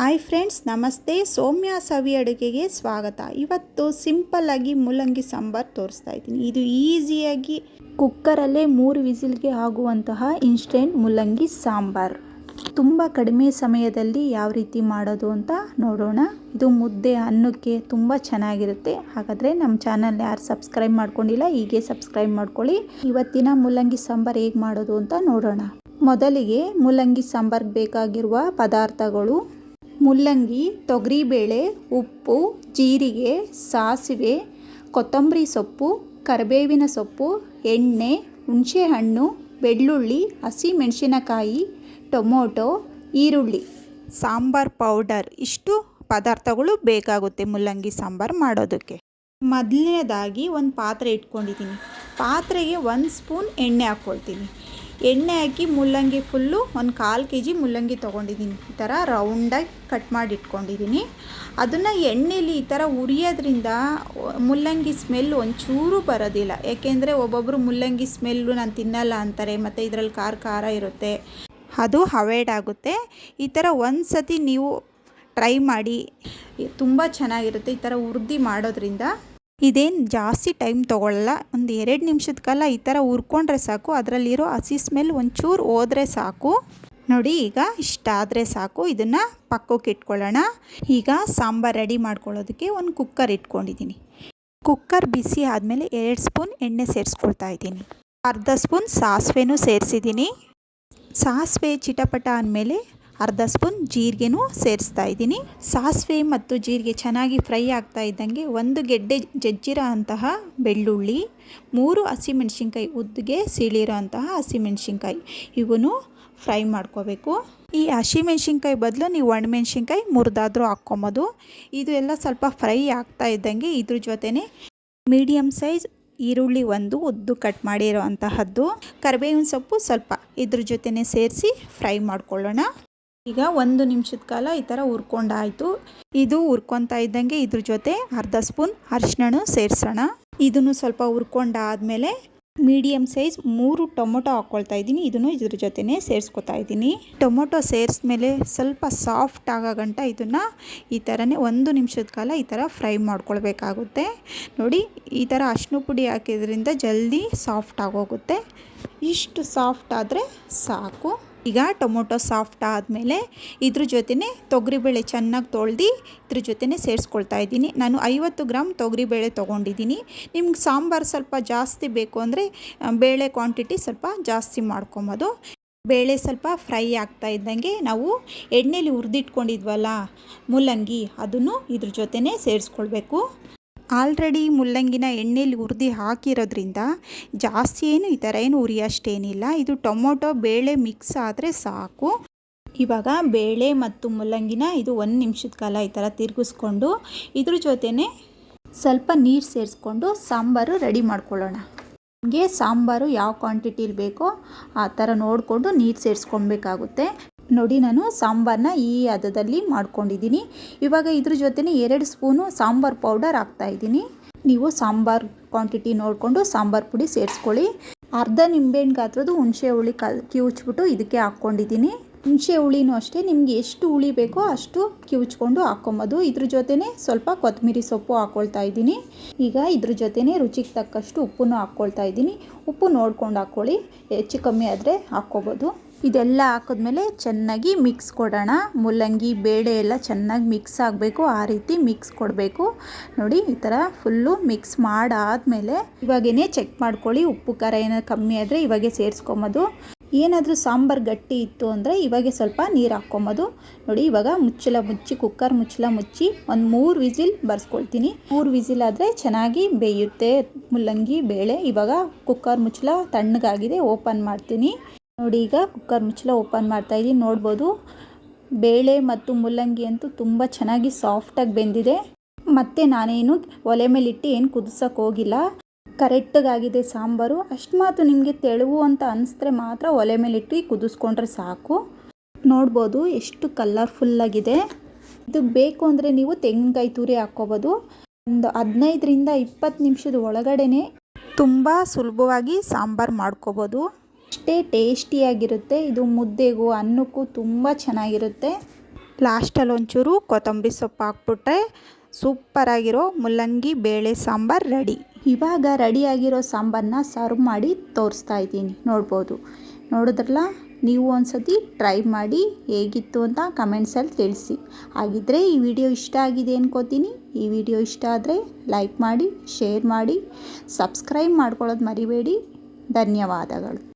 Hi friends, ನಮಸ್ತೆ. ಸೌಮ್ಯ ಸವಿ ಅಡುಗೆಗೆ ಸ್ವಾಗತ. ಇವತ್ತು ಸಿಂಪಲ್ಲಾಗಿ ಮೂಲಂಗಿ ಸಾಂಬಾರು ತೋರಿಸ್ತಾ ಇದ್ದೀನಿ. ಇದು ಈಸಿಯಾಗಿ ಕುಕ್ಕರಲ್ಲೇ 3 ವಿಸಿಲ್ಗೆ ಆಗುವಂತಹ ಇನ್ಸ್ಟೆಂಟ್ ಮೂಲಂಗಿ ಸಾಂಬಾರು. ತುಂಬ ಕಡಿಮೆ ಸಮಯದಲ್ಲಿ ಯಾವ ರೀತಿ ಮಾಡೋದು ಅಂತ ನೋಡೋಣ. ಇದು ಮುದ್ದೆ ಅನ್ನಕ್ಕೆ ತುಂಬ ಚೆನ್ನಾಗಿರುತ್ತೆ. ಹಾಗಾದರೆ ನಮ್ಮ ಚಾನಲ್ ಯಾರು ಸಬ್ಸ್ಕ್ರೈಬ್ ಮಾಡ್ಕೊಂಡಿಲ್ಲ, ಹೀಗೆ ಸಬ್ಸ್ಕ್ರೈಬ್ ಮಾಡ್ಕೊಳ್ಳಿ. ಇವತ್ತಿನ ಮೂಲಂಗಿ ಸಾಂಬಾರು ಹೇಗೆ ಮಾಡೋದು ಅಂತ ನೋಡೋಣ. ಮೊದಲಿಗೆ ಮೂಲಂಗಿ ಸಾಂಬಾರ್ಗೆ ಬೇಕಾಗಿರುವ ಪದಾರ್ಥಗಳು: ಮೂಲಂಗಿ, ತೊಗರಿಬೇಳೆ, ಉಪ್ಪು, ಜೀರಿಗೆ, ಸಾಸಿವೆ, ಕೊತ್ತಂಬರಿ ಸೊಪ್ಪು, ಕರಿಬೇವಿನ ಸೊಪ್ಪು, ಎಣ್ಣೆ, ಹುಣಸೆಹಣ್ಣು, ಬೆಳ್ಳುಳ್ಳಿ, ಹಸಿಮೆಣಸಿನಕಾಯಿ, ಟೊಮೊಟೊ, ಈರುಳ್ಳಿ, ಸಾಂಬಾರ್ ಪೌಡರ್. ಇಷ್ಟು ಪದಾರ್ಥಗಳು ಬೇಕಾಗುತ್ತೆ ಮೂಲಂಗಿ ಸಾಂಬಾರು ಮಾಡೋದಕ್ಕೆ. ಮೊದಲನೇದಾಗಿ ಒಂದು ಪಾತ್ರೆ ಇಟ್ಕೊಂಡಿದ್ದೀನಿ. ಪಾತ್ರೆಗೆ 1 ಸ್ಪೂನ್ ಎಣ್ಣೆ ಹಾಕ್ಕೊಳ್ತೀನಿ. ಎಣ್ಣೆ ಹಾಕಿ ಮೂಲಂಗಿ ಫುಲ್ಲು 1/4 kg ಮೂಲಂಗಿ ತೊಗೊಂಡಿದ್ದೀನಿ. ಈ ಥರ ರೌಂಡಾಗಿ ಕಟ್ ಮಾಡಿ ಇಟ್ಕೊಂಡಿದ್ದೀನಿ. ಅದನ್ನು ಎಣ್ಣೆಲಿ ಈ ಥರ ಉರಿಯೋದ್ರಿಂದ ಮೂಲಂಗಿ ಸ್ಮೆಲ್ ಒಂಚೂರು ಬರೋದಿಲ್ಲ. ಏಕೆಂದರೆ ಒಬ್ಬೊಬ್ಬರು ಮೂಲಂಗಿ ಸ್ಮೆಲ್ಲು ನಾನು ತಿನ್ನಲ್ಲ ಅಂತಾರೆ, ಮತ್ತು ಇದರಲ್ಲಿ ಖಾರ ಇರುತ್ತೆ, ಅದು ಅವಾಯ್ಡ್ ಆಗುತ್ತೆ. ಈ ಥರ ಒಂದು ಸತಿ ನೀವು ಟ್ರೈ ಮಾಡಿ, ತುಂಬ ಚೆನ್ನಾಗಿರುತ್ತೆ. ಈ ಥರ ಹುರಿದು ಮಾಡೋದ್ರಿಂದ ಇದೇನು ಜಾಸ್ತಿ ಟೈಮ್ ತೊಗೊಳ್ಳಲ್ಲ. ಒಂದು 2 ನಿಮಿಷದ ಕಾಲ ಈ ಥರ ಹುರ್ಕೊಂಡ್ರೆ ಸಾಕು. ಅದರಲ್ಲಿರೋ ಹಸಿ ಸ್ಮೆಲ್ ಒಂಚೂರು ಹೋದರೆ ಸಾಕು. ನೋಡಿ, ಈಗ ಇಷ್ಟಾದರೆ ಸಾಕು. ಇದನ್ನು ಪಕ್ಕಕ್ಕೆ ಇಟ್ಕೊಳ್ಳೋಣ. ಈಗ ಸಾಂಬಾರು ರೆಡಿ ಮಾಡ್ಕೊಳ್ಳೋದಕ್ಕೆ ಒಂದು ಕುಕ್ಕರ್ ಇಟ್ಕೊಂಡಿದ್ದೀನಿ. ಕುಕ್ಕರ್ ಬಿಸಿ ಆದಮೇಲೆ 2 ಸ್ಪೂನ್ ಎಣ್ಣೆ ಸೇರಿಸ್ಕೊಳ್ತಾ ಇದ್ದೀನಿ. ಅರ್ಧ ಸ್ಪೂನ್ ಸಾಸಿವೆನೂ ಸೇರಿಸಿದ್ದೀನಿ. ಸಾಸಿವೆ ಚಿಟಪಟ ಅಂದಮೇಲೆ ಅರ್ಧ ಸ್ಪೂನ್ ಜೀರಿಗೆನೂ ಸೇರಿಸ್ತಾ ಇದ್ದೀನಿ. ಸಾಸಿವೆ ಮತ್ತು ಜೀರಿಗೆ ಚೆನ್ನಾಗಿ ಫ್ರೈ ಆಗ್ತಾ ಇದ್ದಂಗೆ 1 ಗೆಡ್ಡೆ ಜಜ್ಜಿರೋ ಅಂತಹ ಬೆಳ್ಳುಳ್ಳಿ, 3 ಹಸಿಮೆಣ್ಸಿನ್ಕಾಯಿ, ಉದ್ದಿಗೆ ಸೀಳಿರೋ ಅಂತಹ ಹಸಿಮೆಣ್ಸಿನ್ಕಾಯಿ, ಇವನು ಫ್ರೈ ಮಾಡ್ಕೋಬೇಕು. ಈ ಹಸಿಮೆಣ್ಸಿನ್ಕಾಯಿ ಬದಲು ನೀವು ಒಣಮೆಣ್ಸಿನ್ಕಾಯಿ ಮುರಿದಾದರೂ ಹಾಕ್ಕೊಬೋದು. ಇದು ಎಲ್ಲ ಸ್ವಲ್ಪ ಫ್ರೈ ಆಗ್ತಾ ಇದ್ದಂಗೆ ಇದ್ರ ಜೊತೆನೇ ಮೀಡಿಯಮ್ ಸೈಜ್ ಈರುಳ್ಳಿ 1 ಉದ್ದು ಕಟ್ ಮಾಡಿರೋ ಅಂತಹದ್ದು, ಕರಿಬೇವಿನ ಸೊಪ್ಪು ಸ್ವಲ್ಪ ಇದ್ರ ಜೊತೆನೇ ಸೇರಿಸಿ ಫ್ರೈ ಮಾಡ್ಕೊಳ್ಳೋಣ. ಈಗ 1 ನಿಮಿಷದ ಕಾಲ ಈ ಥರ ಹುರ್ಕೊಂಡಾಯಿತು. ಇದು ಹುರ್ಕೊತಾ ಇದ್ದಂಗೆ ಇದ್ರ ಜೊತೆ ಅರ್ಧ ಸ್ಪೂನ್ ಅರಿಶಿಣ ಸೇರಿಸೋಣ. ಇದನ್ನು ಸ್ವಲ್ಪ ಹುರ್ಕೊಂಡಾದ್ಮೇಲೆ ಮೀಡಿಯಮ್ ಸೈಜ್ 3 ಟೊಮೊಟೊ ಹಾಕ್ಕೊಳ್ತಾ ಇದ್ದೀನಿ. ಇದನ್ನು ಇದ್ರ ಜೊತೆನೇ ಸೇರಿಸ್ಕೊತಾ ಇದ್ದೀನಿ. ಟೊಮೊಟೊ ಸೇರಿಸ್ಮೇಲೆ ಸ್ವಲ್ಪ ಸಾಫ್ಟ್ ಆಗೋ ಗಂಟ ಇದನ್ನು ಈ ಥರನೇ 1 ನಿಮಿಷದ ಕಾಲ ಈ ಥರ ಫ್ರೈ ಮಾಡ್ಕೊಳ್ಬೇಕಾಗುತ್ತೆ. ನೋಡಿ, ಈ ಥರ ಅರಿಶಿನ ಪುಡಿ ಹಾಕಿದ್ರಿಂದ ಜಲ್ದಿ ಸಾಫ್ಟ್ ಆಗೋಗುತ್ತೆ. ಇಷ್ಟು ಸಾಫ್ಟ್ ಆದರೆ ಸಾಕು. ಈಗ ಟೊಮೊಟೊ ಸಾಫ್ಟ್ ಆದಮೇಲೆ ಇದ್ರ ಜೊತೆನೇ ತೊಗರಿಬೇಳೆ ಚೆನ್ನಾಗಿ ತೊಳೆದು ಇದ್ರ ಜೊತೆನೇ ಸೇರಿಸ್ಕೊಳ್ತಾ ಇದ್ದೀನಿ. ನಾನು 50 ಗ್ರಾಮ್ ತೊಗರಿಬೇಳೆ ತೊಗೊಂಡಿದ್ದೀನಿ. ನಿಮ್ಗೆ ಸಾಂಬಾರು ಸ್ವಲ್ಪ ಜಾಸ್ತಿ ಬೇಕು ಅಂದರೆ ಬೇಳೆ ಕ್ವಾಂಟಿಟಿ ಸ್ವಲ್ಪ ಜಾಸ್ತಿ ಮಾಡ್ಕೊಬೋದು. ಬೇಳೆ ಸ್ವಲ್ಪ ಫ್ರೈ ಆಗ್ತಾ ಇದ್ದಂಗೆ ನಾವು ಎಣ್ಣೆಲಿ ಹುರಿದಿಟ್ಕೊಂಡಿದ್ವಲ್ಲ ಮೂಲಂಗಿ, ಅದನ್ನು ಇದ್ರ ಜೊತೆನೇ ಸೇರಿಸ್ಕೊಳ್ಬೇಕು. ಆಲ್ರೆಡಿ ಮೂಲಂಗಿನ ಎಣ್ಣೆಲಿ ಹುರಿದು ಹಾಕಿರೋದ್ರಿಂದ ಜಾಸ್ತಿ ಈ ಥರ ಉರಿಯೋಷ್ಟೇನಿಲ್ಲ. ಇದು ಟೊಮೊಟೊ ಬೇಳೆ ಮಿಕ್ಸ್ ಆದರೆ ಸಾಕು. ಇವಾಗ ಬೇಳೆ ಮತ್ತು ಮೂಲಂಗಿನ ಇದು 1 ನಿಮಿಷದ ಕಾಲ ಈ ಥರ ತಿರುಗಿಸ್ಕೊಂಡು ಇದ್ರ ಜೊತೆನೇ ಸ್ವಲ್ಪ ನೀರು ಸೇರಿಸ್ಕೊಂಡು ಸಾಂಬಾರು ರೆಡಿ ಮಾಡ್ಕೊಳ್ಳೋಣ. ನಮಗೆ ಸಾಂಬಾರು ಯಾವ ಕ್ವಾಂಟಿಟಿಲಿ ಬೇಕೋ ಆ ಥರ ನೋಡಿಕೊಂಡು ನೀರು ಸೇರಿಸ್ಕೊಳ್ಬೇಕಾಗುತ್ತೆ. ನೋಡಿ, ನಾನು ಸಾಂಬಾರನ್ನ ಈ ಹದದಲ್ಲಿ ಮಾಡ್ಕೊಂಡಿದ್ದೀನಿ. ಇವಾಗ ಇದ್ರ ಜೊತೆನೇ 2 ಸ್ಪೂನು ಸಾಂಬಾರು ಪೌಡರ್ ಹಾಕ್ತಾಯಿದ್ದೀನಿ. ನೀವು ಸಾಂಬಾರು ಕ್ವಾಂಟಿಟಿ ನೋಡಿಕೊಂಡು ಸಾಂಬಾರು ಪುಡಿ ಸೇರಿಸ್ಕೊಳ್ಳಿ. ಅರ್ಧ ನಿಂಬೆಹಣ್ಣು ಗಾತ್ರದ ಹುಣಸೆ ಹುಳಿ ಕಿವುಚ್ಬಿಟ್ಟು ಇದಕ್ಕೆ ಹಾಕ್ಕೊಂಡಿದ್ದೀನಿ. ಹುಣಸೆ ಹುಳಿನೂ ಅಷ್ಟೇ, ನಿಮ್ಗೆ ಎಷ್ಟು ಹುಳಿ ಬೇಕೋ ಅಷ್ಟು ಕಿವುಚ್ಕೊಂಡು ಹಾಕ್ಕೊಬೋದು. ಇದ್ರ ಜೊತೆನೇ ಸ್ವಲ್ಪ ಕೊತ್ತಂಬರಿ ಸೊಪ್ಪು ಹಾಕ್ಕೊಳ್ತಾ ಇದ್ದೀನಿ. ಈಗ ಇದ್ರ ಜೊತೆನೇ ರುಚಿಗೆ ತಕ್ಕಷ್ಟು ಉಪ್ಪನ್ನು ಹಾಕ್ಕೊಳ್ತಾ ಇದ್ದೀನಿ. ಉಪ್ಪು ನೋಡ್ಕೊಂಡು ಹಾಕ್ಕೊಳ್ಳಿ, ಹೆಚ್ಚು ಕಮ್ಮಿ ಆದರೆ ಹಾಕ್ಕೊಬೋದು. ಇದೆಲ್ಲ ಹಾಕಿದ್ಮೇಲೆ ಚೆನ್ನಾಗಿ ಮಿಕ್ಸ್ ಕೊಡೋಣ. ಮೂಲಂಗಿ ಬೇಳೆ ಎಲ್ಲ ಚೆನ್ನಾಗಿ ಮಿಕ್ಸ್ ಆಗಬೇಕು, ಆ ರೀತಿ ಮಿಕ್ಸ್ ಕೊಡಬೇಕು. ನೋಡಿ, ಈ ಥರ ಫುಲ್ಲು ಮಿಕ್ಸ್ ಮಾಡಾದಮೇಲೆ ಇವಾಗೇ ಚೆಕ್ ಮಾಡ್ಕೊಳ್ಳಿ. ಉಪ್ಪು ಖಾರ ಏನಾದ್ರು ಕಮ್ಮಿ ಆದರೆ ಇವಾಗೆ ಸೇರಿಸ್ಕೊಬೋದು. ಏನಾದರೂ ಸಾಂಬಾರು ಗಟ್ಟಿ ಇತ್ತು ಅಂದರೆ ಇವಾಗೆ ಸ್ವಲ್ಪ ನೀರು ಹಾಕ್ಕೊಬೋದು. ನೋಡಿ, ಇವಾಗ ಕುಕ್ಕರ್ ಮುಚ್ಚಳ ಮುಚ್ಚಿ ಒಂದು 3 ವಿಸಿಲ್ ಬರ್ಸ್ಕೊಳ್ತೀನಿ. 3 ವಿಸಿಲ್ ಆದರೆ ಚೆನ್ನಾಗಿ ಬೇಯುತ್ತೆ ಮೂಲಂಗಿ ಬೇಳೆ. ಇವಾಗ ಕುಕ್ಕರ್ ಮುಚ್ಚಳ ತಣ್ಣಗಾಗಿದೆ, ಓಪನ್ ಮಾಡ್ತೀನಿ. ನೋಡಿ, ಈಗ ಕುಕ್ಕರ್ ಮುಚ್ಚಳ ಓಪನ್ ಮಾಡ್ತಾಯಿದ್ದೀನಿ. ನೋಡ್ಬೋದು, ಬೇಳೆ ಮತ್ತು ಮೂಲಂಗಿ ಅಂತೂ ತುಂಬ ಚೆನ್ನಾಗಿ ಸಾಫ್ಟಾಗಿ ಬೆಂದಿದೆ. ಮತ್ತು ನಾನೇನು ಒಲೆ ಮೇಲಿಟ್ಟು ಏನು ಕುದಿಸೋಕೆ ಹೋಗಿಲ್ಲ. ಕರೆಕ್ಟಾಗಿದೆ ಸಾಂಬಾರು. ಅಷ್ಟು ಮಾತ್ರ ನಿಮಗೆ ತೆಳುವು ಅಂತ ಅನಿಸಿದ್ರೆ ಮಾತ್ರ ಒಲೆ ಮೇಲಿಟ್ಟು ಕುದಿಸ್ಕೊಂಡ್ರೆ ಸಾಕು. ನೋಡ್ಬೋದು ಎಷ್ಟು ಕಲರ್ಫುಲ್ಲಾಗಿದೆ. ಇದು ಬೇಕು ಅಂದರೆ ನೀವು ತೆಂಗಿನಕಾಯಿ ತುರಿ ಹಾಕ್ಕೋಬೋದು. ಒಂದು 15ರಿಂದ 20 ನಿಮಿಷದ ಒಳಗಡೆ ತುಂಬ ಸುಲಭವಾಗಿ ಸಾಂಬಾರು ಮಾಡ್ಕೋಬೋದು. ಅಷ್ಟೇ ಟೇಸ್ಟಿಯಾಗಿರುತ್ತೆ. ಇದು ಮುದ್ದೆಗೂ ಅನ್ನಕ್ಕೂ ತುಂಬ ಚೆನ್ನಾಗಿರುತ್ತೆ. ಲಾಸ್ಟಲ್ಲಿ ಒಂಚೂರು ಕೊತ್ತಂಬರಿ ಸೊಪ್ಪು ಹಾಕ್ಬಿಟ್ರೆ ಸೂಪರಾಗಿರೋ ಮುಲ್ಲಂಗಿ ಬೇಳೆ ಸಾಂಬಾರು ರೆಡಿ. ಇವಾಗ ರೆಡಿಯಾಗಿರೋ ಸಾಂಬಾರನ್ನ ಸರ್ವ್ ಮಾಡಿ ತೋರಿಸ್ತಾ ಇದ್ದೀನಿ, ನೋಡ್ಬೋದು. ನೋಡಿದ್ರಲ್ಲ, ನೀವು ಒಂದ್ಸತಿ ಟ್ರೈ ಮಾಡಿ ಹೇಗಿತ್ತು ಅಂತ ಕಮೆಂಟ್ಸಲ್ಲಿ ತಿಳಿಸಿ. ಹಾಗಿದ್ದರೆ ಈ ವಿಡಿಯೋ ಇಷ್ಟ ಆಗಿದೆ ಅನ್ಕೋತೀನಿ. ಈ ವಿಡಿಯೋ ಇಷ್ಟ ಆದರೆ ಲೈಕ್ ಮಾಡಿ, ಶೇರ್ ಮಾಡಿ, ಸಬ್ಸ್ಕ್ರೈಬ್ ಮಾಡ್ಕೊಳ್ಳೋದು ಮರಿಬೇಡಿ. ಧನ್ಯವಾದಗಳು.